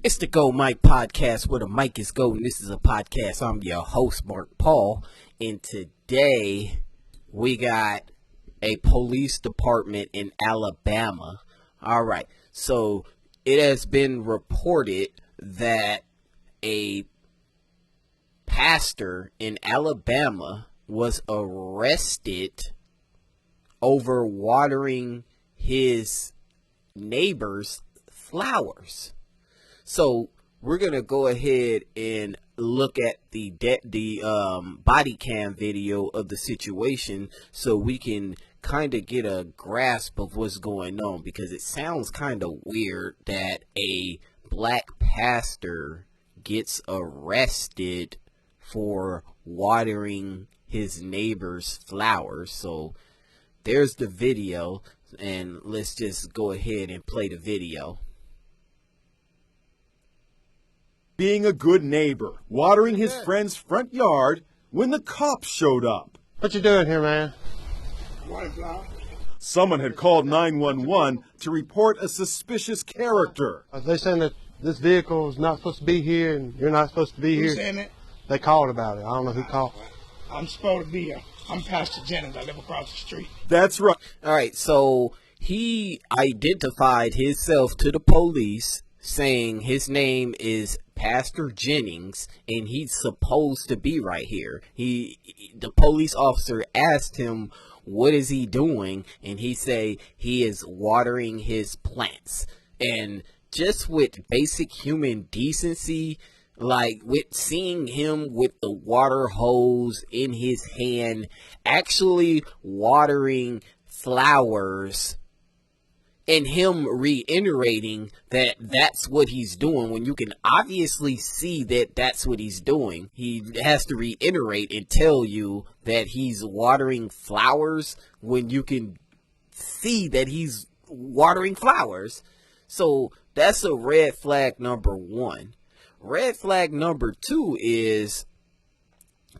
It's the Go Mike podcast where the mic is go, and this is a podcast. I'm your host, Mark Paul, and today we got a police department in Alabama. All right, so it has been reported that a pastor in Alabama was arrested over watering his neighbor's flowers. So we're gonna go ahead and look at the body cam video of the situation so we can kind of get a grasp of what's going on, because it sounds kind of weird that a black pastor gets arrested for watering his neighbor's flowers. So there's the video, and let's just go ahead and play the video. Being a good neighbor, watering his friend's front yard when the cops showed up. What you doing here, man? Someone had called 911 to report a suspicious character. They saying that this vehicle is not supposed to be here and you're not supposed to be here. Who's saying it? They called about it. I don't know who called. I'm supposed to be here. I'm Pastor Jennings. I live across the street. That's right. All right, so he identified himself to the police, saying his name is Pastor Jennings, and he's supposed to be right here. The police officer asked him, what is he doing? And he say he is watering his plants. And just with basic human decency, like with seeing him with the water hose in his hand, actually watering flowers, and him reiterating that that's what he's doing, when you can obviously see that that's what he's doing. He has to reiterate and tell you that he's watering flowers when you can see that he's watering flowers. So that's a red flag number one. Red flag number two is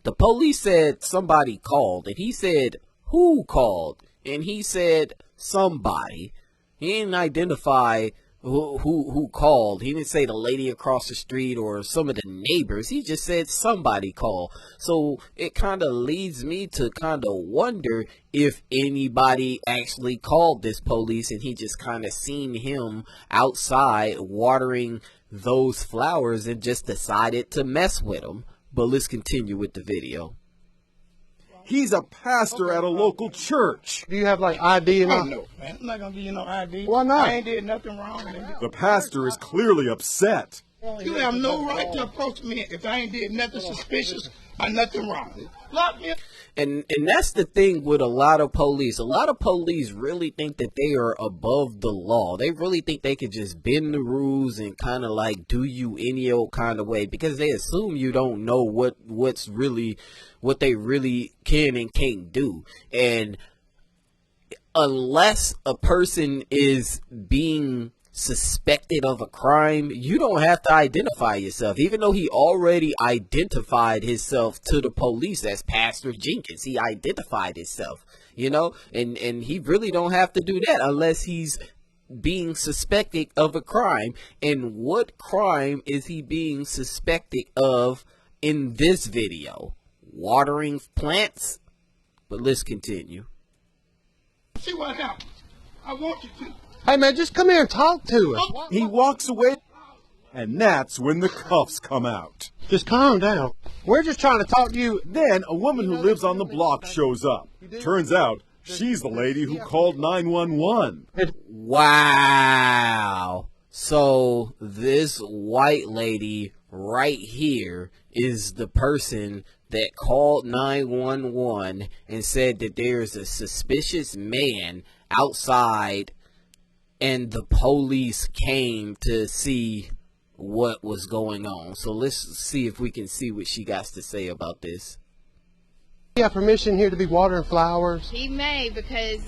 the police said somebody called, and he said, who called? And he said somebody. He didn't identify who called. He didn't say the lady across the street or some of the neighbors. He just said somebody called. So it kind of leads me to kind of wonder if anybody actually called this police and he just kind of seen him outside watering those flowers and just decided to mess with him. But let's continue with the video. He's a pastor at a local church. Do you have like ID and Oh, all? no, man. I'm not going to give you no ID. Why not? I ain't did nothing wrong. Nigga. The pastor is clearly upset. You have no right to approach me if I ain't did nothing suspicious or nothing wrong. Lock me up. And that's the thing with a lot of police. A lot of police really think that they are above the law. They really think they can just bend the rules and kind of like do you any old kind of way, because they assume you don't know what they really can and can't do. And unless a person is being suspected of a crime, you don't have to identify yourself. Even though he already identified himself to the police as Pastor Jennings, he identified himself, and he really don't have to do that unless he's being suspected of a crime. And what crime is he being suspected of in this video? Watering plants? But let's continue. See what happens. I want you to. Hey, man, just come here and talk to us. He walks away, and that's when the cuffs come out. Just calm down. We're just trying to talk to you. Then a woman who lives on the block shows up. Turns out she's the lady who called 911. Wow. So this white lady right here is the person that called 911 and said that there's a suspicious man outside, and the police came to see what was going on. So let's see if we can see what she got to say about this. You have permission here to be watering flowers? He may, because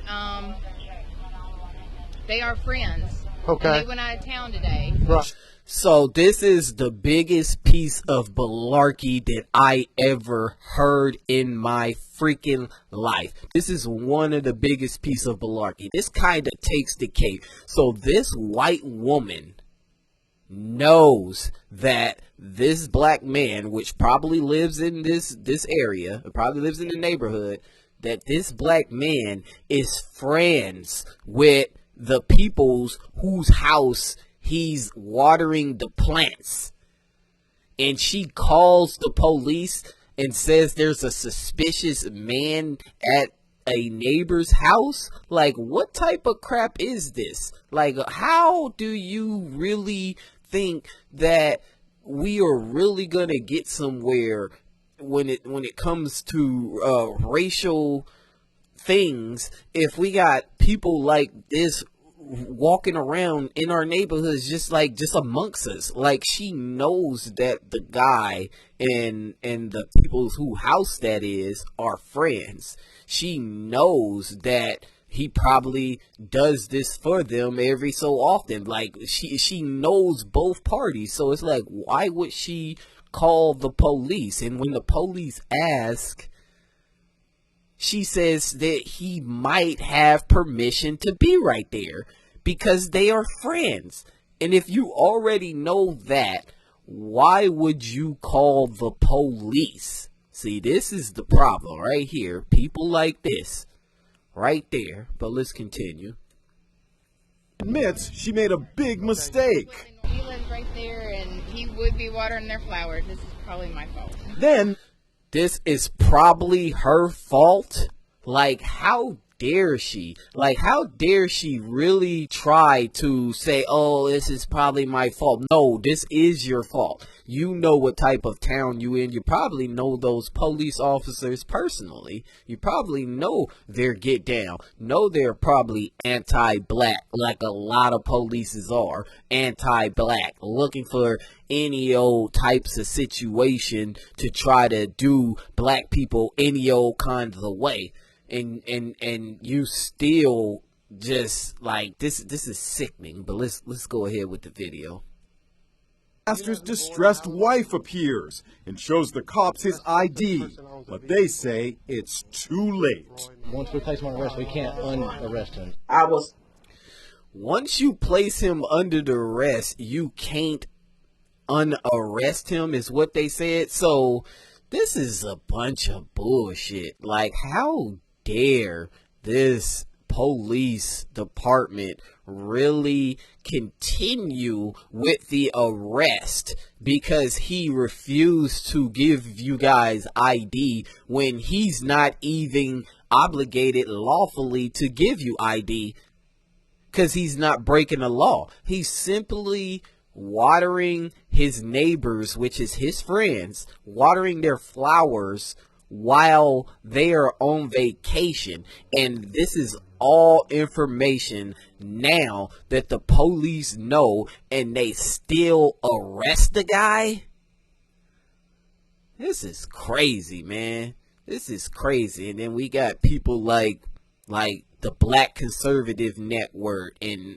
they are friends. Okay. And they went out of town today. Right. So this is the biggest piece of malarkey that I ever heard in my freaking life. This is one of the biggest piece of malarkey. This kind of takes the cake. So this white woman knows that this black man, which probably lives in this area, or probably lives in the neighborhood, that this black man is friends with the people's whose house he's watering the plants. And she calls the police and says there's a suspicious man at a neighbor's house. Like, what type of crap is this? Like, how do you really think that we are really gonna get somewhere when it comes to racial things if we got people like this walking around in our neighborhoods just amongst us? Like, she knows that the guy and the people whose house that is are friends. She knows that he probably does this for them every so often. Like, she knows both parties. So it's like, why would she call the police? And when the police ask, she says that he might have permission to be right there because they are friends. And if you already know that, why would you call the police? See, this is the problem right here. People like this right there. But let's continue. Admits she made a big mistake. He lives right there, and he would be watering their flowers. This is probably my fault. Then, This is probably her fault. Like, how dare she? Like, how dare she really try to say, oh, this is probably my fault? No, this is your fault. You know what type of town you in. You probably know those police officers personally. You probably know their get down. Know they're probably anti-black, like a lot of polices are. Anti-black, looking for any old types of situation to try to do black people any old kind of way. And you still just like this is sickening. But let's go ahead with the video. pastor's distressed wife appears and shows the cops his ID, but they say it's too late. Once we place him on arrest, we can't unarrest him. Once you place him under the arrest, you can't unarrest him, is what they said. So this is a bunch of bullshit. Like, how dare this police department really continue with the arrest because he refused to give you guys ID when he's not even obligated lawfully to give you ID because he's not breaking the law. He's simply watering his neighbors, which is his friends, watering their flowers while they are on vacation. And this is all information now that the police know, and they still arrest the guy. This is crazy, man. This is crazy. And then we got people like the Black Conservative Network and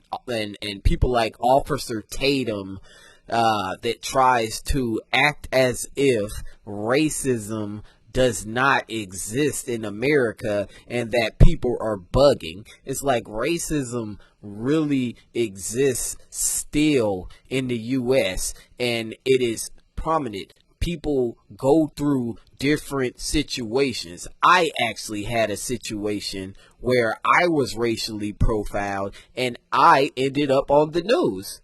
people like Officer Tatum that tries to act as if racism does not exist in America and that people are bugging. It's like racism really exists still in the US, and it is prominent. People go through different situations. I actually had a situation where I was racially profiled and I ended up on the news.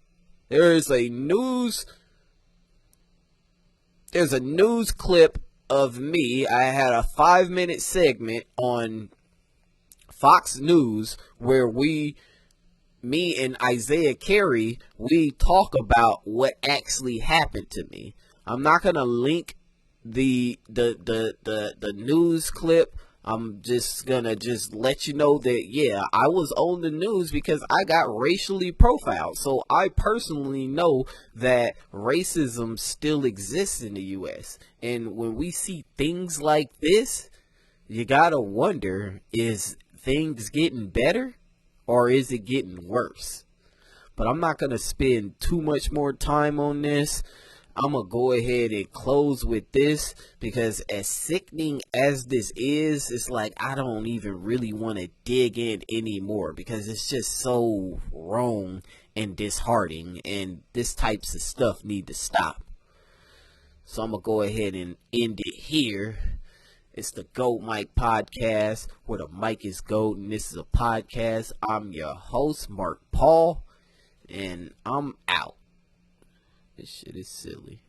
There's a news clip of me. I had a 5-minute segment on Fox News where me and Isaiah Carey, we talk about what actually happened to me. I'm not gonna link the news clip. I'm just gonna let you know that, yeah, I was on the news because I got racially profiled. So I personally know that racism still exists in the U.S. And when we see things like this, you gotta wonder, is things getting better or is it getting worse? But I'm not gonna spend too much more time on this. I'm going to go ahead and close with this because as sickening as this is, it's like I don't even really want to dig in anymore because it's just so wrong and disheartening, and this types of stuff need to stop. So I'm going to go ahead and end it here. It's the GOAT Mike podcast, where the mic is GOAT, and this is a podcast. I'm your host, Mark Paul, and I'm out. This shit is silly.